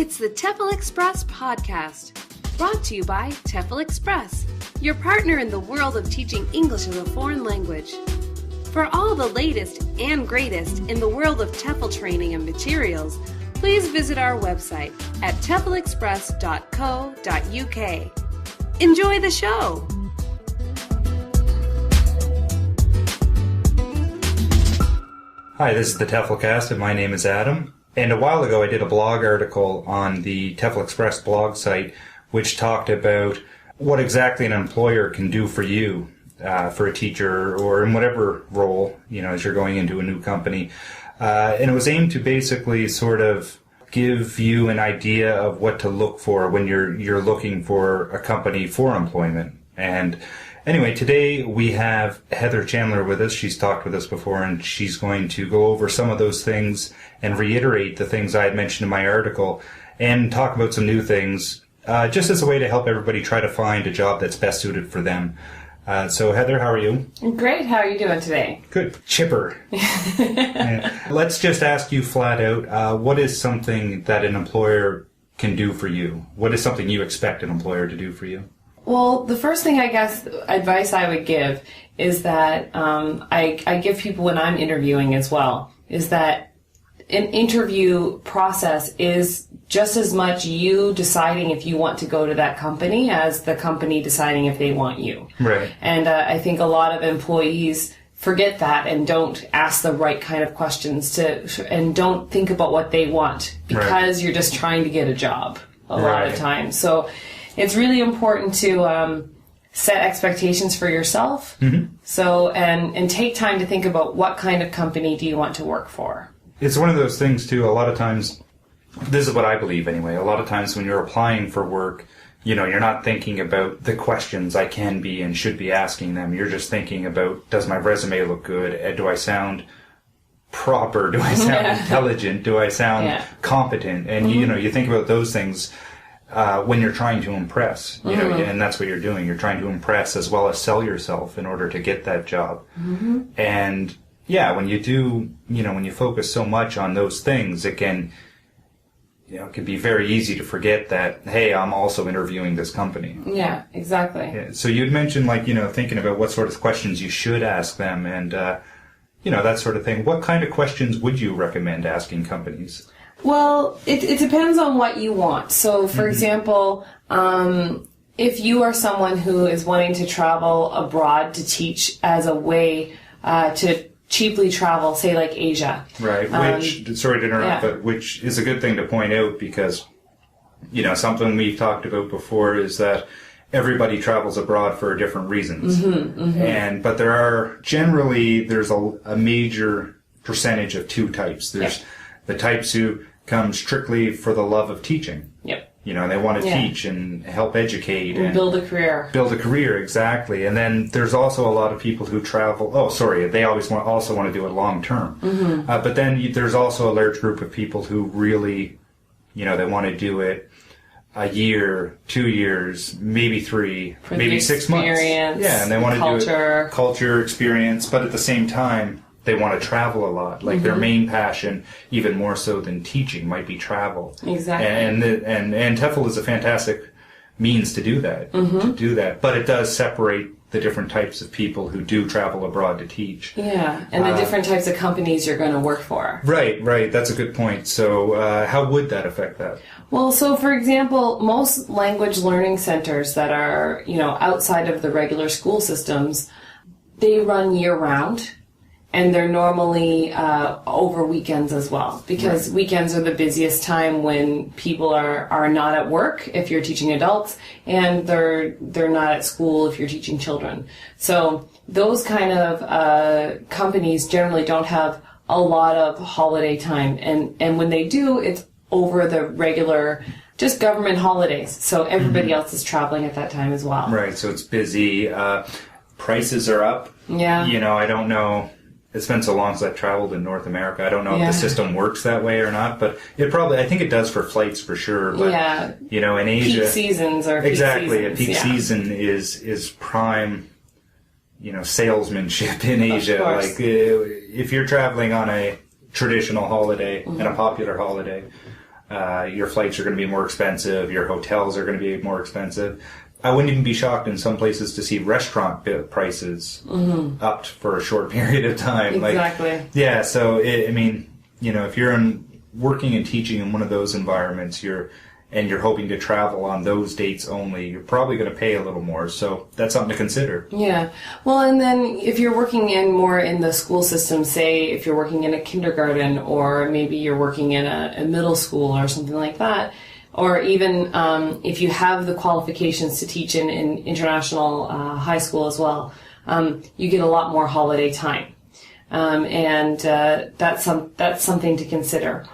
It's the TEFL Express podcast, brought to you by TEFL Express, your partner in the world of teaching English as a foreign language. For all the latest and greatest in the world of TEFL training and materials, please visit our website at teflexpress.co.uk. Enjoy the show! Hi, this is the TEFLCast, and my name is Adam. And a while ago, I did a blog article on the TEFL Express blog site, which talked about what exactly an employer can do for you, for a teacher, or in whatever role, as you're going into a new company. And it was aimed to basically sort of give you an idea of what to look for when you're looking for a company for employment. And anyway, today we have Heather Chandler with us. She's talked with us before, and she's going to go over some of those things and reiterate the things I had mentioned in my article and talk about some new things, just as a way to help everybody try to find a job that's best suited for them. So Heather, how are you? Great. How are you doing today? Good. Chipper. Let's just ask you flat out, what is something that an employer can do for you? What is something you expect an employer to do for you? Well, the first thing, I guess, advice I would give is that I give people when I'm interviewing as well, is that an interview process is just as much you deciding if you want to go to that company as the company deciding if they want you. Right. And I think a lot of employees forget that and don't ask the right kind of questions and don't think about what they want because you're just trying to get a job a lot of times. So it's really important to set expectations for yourself. Mm-hmm. So and take time to think about what kind of company do you want to work for. It's one of those things too. A lot of times, this is what I believe anyway. A lot of times when you're applying for work, you're not thinking about the questions I can be and should be asking them. You're just thinking about, does my resume look good? Do I sound proper? Do I sound intelligent? Do I sound competent? And you think about those things when you're trying to impress, and that's what you're doing. You're trying to impress as well as sell yourself in order to get that job. Mm-hmm. And when you do, when you focus so much on those things, it can be very easy to forget that, hey, I'm also interviewing this company. Yeah, exactly. Yeah, so you'd mentioned, thinking about what sort of questions you should ask them and, that sort of thing. What kind of questions would you recommend asking companies? Well, it depends on what you want. So, for example, if you are someone who is wanting to travel abroad to teach as a way to cheaply travel, say like Asia. Right, which, sorry to interrupt, but which is a good thing to point out because, something we've talked about before is that everybody travels abroad for different reasons. Mm-hmm, mm-hmm. But there's a major percentage of two types. There's the types who come strictly for the love of teaching. Yep. They want to teach and help educate. And build a career. Build a career, exactly. And then there's also a lot of people who travel, they always also want to do it long term. Mm-hmm. But then there's also a large group of people who really, they want to do it a year, 2 years, maybe 3, maybe 6 months. Yeah, and they want to do it, culture, experience, but at the same time, they want to travel a lot. Like their main passion, even more so than teaching, might be travel. Exactly. And TEFL is a fantastic means to do that. Mm-hmm. But it does separate the different types of people who do travel abroad to teach. Yeah, and the different types of companies you're going to work for. Right. That's a good point. So how would that affect that? Well, so for example, most language learning centers that are, outside of the regular school systems, they run year-round. And they're normally over weekends as well, because weekends are the busiest time when people are not at work if you're teaching adults, and they're not at school if you're teaching children. So those kind of companies generally don't have a lot of holiday time, and when they do, it's over the regular just government holidays. So everybody else is traveling at that time as well. Right. So it's busy. Prices are up. Yeah. I don't know. It's been so long since I've traveled in North America. I don't know if the system works that way or not, but I think it does for flights for sure. But, in Asia. Peak seasons are exactly. A peak season is prime, salesmanship in Asia. Like, if you're traveling on a traditional holiday and a popular holiday, Your flights are going to be more expensive. Your hotels are going to be more expensive. I wouldn't even be shocked in some places to see restaurant prices upped for a short period of time. Exactly. So if you're working and teaching in one of those environments, you're hoping to travel on those dates only, you're probably going to pay a little more. So that's something to consider. Yeah. Well, and then if you're working more in the school system, say if you're working in a kindergarten, or maybe you're working in a middle school or something like that, or even if you have the qualifications to teach in international high school as well, you get a lot more holiday time. And that's something to consider.